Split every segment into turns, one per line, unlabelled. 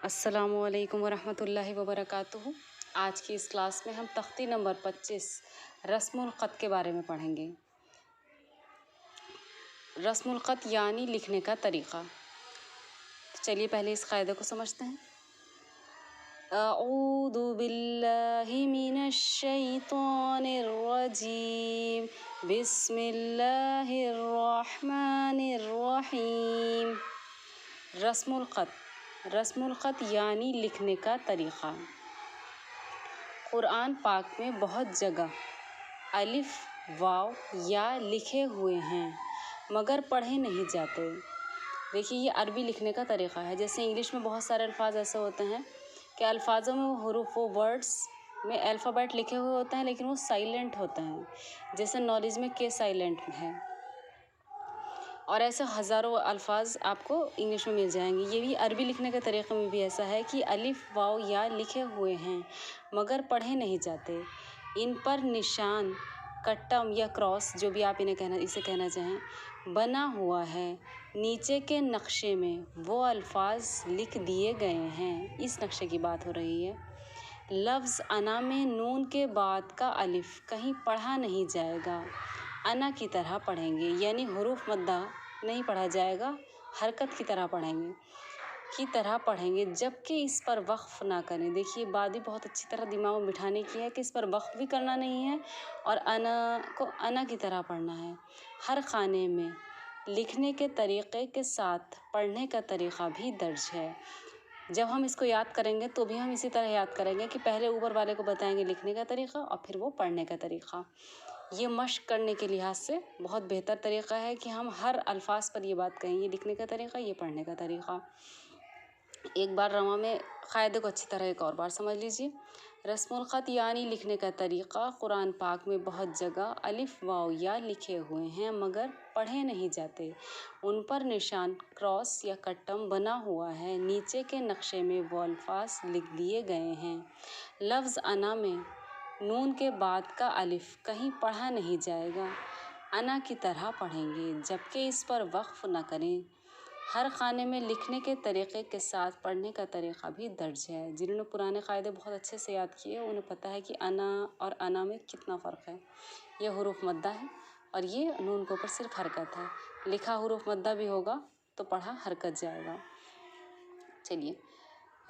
अस्सलामुअलैकुम वरहमतुल्लाहि वबरकातुहू। आज की इस क्लास में हम तख्ती नंबर 25 रस्मुल ख़त के बारे में पढ़ेंगे। रस्मुल ख़त यानी लिखने का तरीक़ा। तो चलिए पहले इस क़ायदे को समझते हैं। अऊदु बिल्लाहि मिनश शैतानिर रजीम, बिस्मिल्लाहिर रहमानिर रहीम। रस्मुल ख़त यानी लिखने का तरीक़ा। क़ुरान पाक में बहुत जगह अलिफ वाव या लिखे हुए हैं मगर पढ़े नहीं जाते। देखिए ये अरबी लिखने का तरीक़ा है। जैसे इंग्लिश में बहुत सारे अल्फाज ऐसे होते हैं कि अल्फाजों में वो हुरूफ वो वर्ड्स में अल्फ़ाबेट लिखे हुए होते हैं लेकिन वो साइलेंट होते हैं। जैसे नॉलेज में के साइलेंट है और ऐसे हज़ारों अल्फाज आपको इंग्लिश में मिल जाएंगे। ये भी अरबी लिखने के तरीक़े में भी ऐसा है कि अलिफ वाव या लिखे हुए हैं मगर पढ़े नहीं जाते। इन पर निशान कट्टम या क्रॉस जो भी आप इसे कहना चाहें बना हुआ है। नीचे के नक्शे में वो अल्फाज लिख दिए गए हैं। इस नक्शे की बात हो रही है। लफ्ज़ अना में नून के बाद का अलिफ कहीं पढ़ा नहीं जाएगा, अना की तरह पढ़ेंगे, यानी हुरूफ मद्दा नहीं पढ़ा जाएगा, हरकत की तरह पढ़ेंगे जबकि इस पर वक्फ़ ना करें। देखिए बात भी बहुत अच्छी तरह दिमाग में बिठाने की है कि इस पर वक्फ़ भी करना नहीं है और अना को अना की तरह पढ़ना है। हर खाने में लिखने के तरीक़े के साथ पढ़ने का तरीक़ा भी दर्ज है। जब हम इसको याद करेंगे तो भी हम इसी तरह याद करेंगे कि पहले ऊपर वाले को बताएंगे लिखने का तरीक़ा और फिर वो पढ़ने का तरीक़ा। ये मश्क करने के लिहाज से बहुत बेहतर तरीक़ा है कि हम हर अल्फाज पर ये बात कहें, ये लिखने का तरीक़ा, ये पढ़ने का तरीक़ा। एक बार रमा में क़ायदे को अच्छी तरह एक और बार समझ लीजिए। रस्मुल ख़त यानी लिखने का तरीक़ा। क़ुरान पाक में बहुत जगह अलिफ वाव या लिखे हुए हैं मगर पढ़े नहीं जाते। उन पर निशान क्रॉस या कट्टम बना हुआ है। नीचे के नक्शे में वो अल्फाज लिख दिए गए हैं। लफ्ज़ अना में नून के बाद का अलिफ कहीं पढ़ा नहीं जाएगा, अना की तरह पढ़ेंगे जबकि इस पर वक्फ़ न करें। हर खाने में लिखने के तरीक़े के साथ पढ़ने का तरीक़ा भी दर्ज है। जिन्होंने पुराने क़ायदे बहुत अच्छे से याद किए उन्हें पता है कि अना और अना में कितना फ़र्क है। ये हुरूफ मद्दा है और ये नून के ऊपर सिर्फ हरकत है। लिखा हुरूफ मद्दा भी होगा तो पढ़ा हरकत जाएगा। चलिए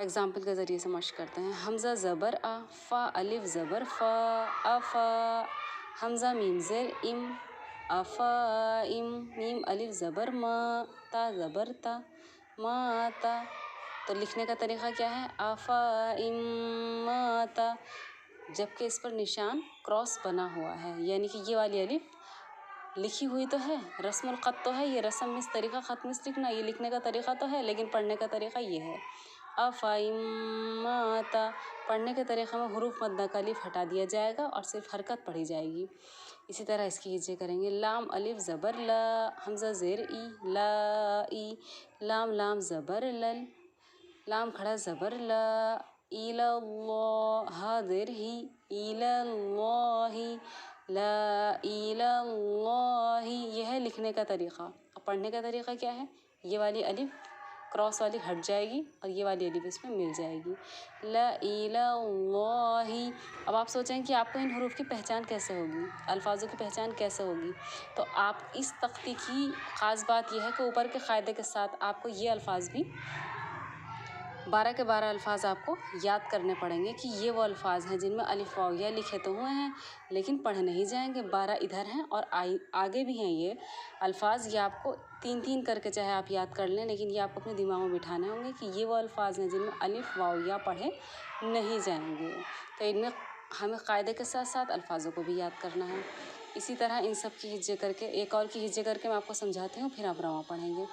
एग्ज़ाम्पल के ज़रिए से मश्क करते हैं। हमज़ा ज़बर आ, फ़ा अलिफ ज़बर फ़ा, अफ़ा। हमज़ा मीम ज़ेर इम, अफ़ा इम। मीम अलिफ ज़बर मा, ता ज़बर ता, मा ता। तो लिखने का तरीक़ा क्या है? अफ़ा इम मा ता, जबकि इस पर निशान क्रॉस बना हुआ है, यानी कि ये वाली अलिफ लिखी हुई तो है, रस्मुल ख़त तो है, ये रस्म में इस तरीक़ा ख़त में इस लिखना, ये लिखने का तरीक़ा तो है लेकिन पढ़ने का तरीक़ा ये है। अफ़ाइम्माता, पढ़ने के तरीक़े में हुरूफ मद्दा का अलिफ हटा दिया जाएगा और सिर्फ हरकत पढ़ी जाएगी। इसी तरह इसकी हिज्जे करेंगे। लाम अलिफ ज़बर ला, हमज़ा ज़ेर ई, ला ई। लाम लाम ज़बर लल, लाम खड़ा ज़बर ला, इलल्लाह। हा ज़ेर ही, इलल्लाही, ला इलल्लाही। यह है लिखने का तरीक़ा। और पढ़ने का तरीक़ा क्या है? ये वाली अलिफ क्रॉस वाली हट जाएगी और ये वाली अलिफ इसमें मिल जाएगी, ला इलल्लाही। अब आप सोचें कि आपको इन हरूफ की पहचान कैसे होगी, अल्फाजों की पहचान कैसे होगी। तो आप इस तख्ती की ख़ास बात यह है कि ऊपर के क़ायदे के साथ आपको ये अल्फाज भी 12 के 12 अल्फाज आपको याद करने पड़ेंगे कि ये वो अल्फाज हैं जिनमें अलिफ वाव या लिखे तो हुए हैं लेकिन पढ़े नहीं जाएंगे। 12 इधर हैं और आगे भी हैं ये अल्फाज। ये आपको 3-3 करके चाहे आप याद कर लें लेकिन ये आपको अपने दिमाग में बिठाने होंगे कि ये वो अल्फाज हैं जिनमें अलिफ वाव या पढ़े नहीं जाएंगे। तो इनमें हमें क़ायदे के साथ साथ अल्फाजों को भी याद करना है। इसी तरह इन सब की हिज्जे करके एक और की हिज्जे करके मैं आपको समझाती हूँ, फिर आप रवा पढ़ेंगे।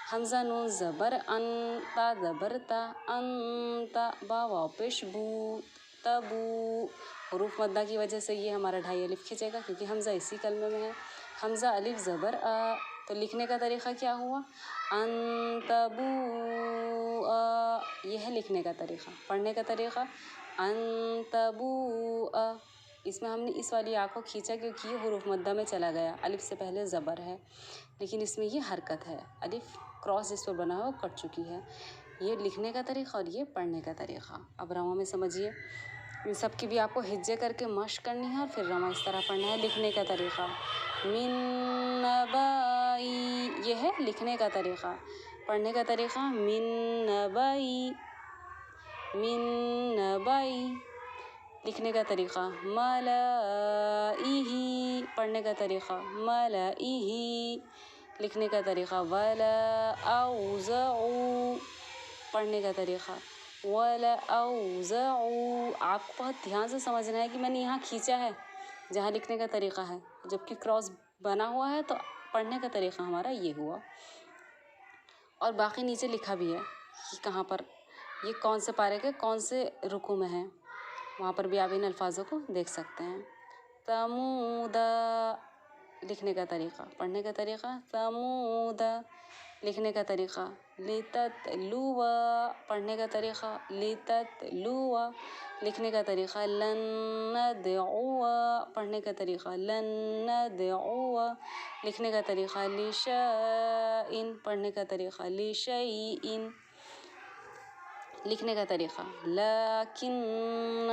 हमज़ा नून ज़बर अन, ता ज़बर ता, अंता। बा वाव पेश बू, तबू। हुरूफ मद्दा की वजह से ये हमारा ढाई अलिफ खींचेगा क्योंकि हमज़ा इसी कलमे में है। हमज़ा अलिफ ज़बर आ, तो लिखने का तरीक़ा क्या हुआ? अंतबू आ, यह है लिखने का तरीक़ा। पढ़ने का तरीक़ा अंतबू आ। इसमें हमने इस वाली आ को खींचा क्योंकि ये हुरूफ मद्दा में चला गया, अलिफ से पहले ज़बर है लेकिन इसमें ये हरकत है, अलिफ क्रॉस जिस पर बना है वो कट चुकी है। ये लिखने का तरीक़ा और ये पढ़ने का तरीक़ा। अब रमा में समझिए, इन सब की भी आपको हिज्जे करके मश्क करनी है और फिर रमा इस तरह पढ़ना है। लिखने का तरीक़ा मिन नबाई, ये है लिखने का तरीक़ा। पढ़ने का तरीक़ा मिन नबाई, मिन नबाई। लिखने का तरीक़ा मलाइही, पढ़ने का तरीक़ा मलाइही। लिखने का तरीक़ा वला औज़ऊ, पढ़ने का तरीक़ा वला औज़ऊ। आपको बहुत ध्यान से समझना है कि मैंने यहाँ खींचा है जहाँ लिखने का तरीक़ा है, जबकि क्रॉस बना हुआ है तो पढ़ने का तरीक़ा हमारा ये हुआ। और बाकी नीचे लिखा भी है कि कहाँ पर ये कौन से पारे के कौन से रुकू में है, वहाँ पर भी आप इन अल्फाजों को देख सकते हैं। तमूदा, लिखने का तरीक़ा। पढ़ने का तरीक़ा तमूदा। लिखने का तरीक़ा लिततलुवा, पढ़ने का तरीक़ा लिततलुवा। लिखने का तरीक़ा लन नदउवा, पढ़ने का तरीक़ा लन नदउवा। लिखने का तरीक़ा लिशैइन, पढ़ने का तरीक़ा लिशैइन। लिखने का तरीक़ा लाकिन्न,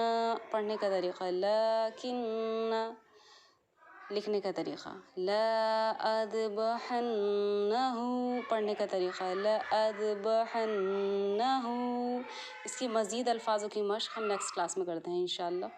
पढ़ने का तरीक़ा लाकिन्न। लिखने का तरीक़ा ला अज़बहन्नहु, पढ़ने का तरीक़ा ला अज़बहन्नहु। इसकी मज़ीद अल्फाजों की मश्क हम नेक्स्ट क्लास में करते हैं इंशाअल्लाह।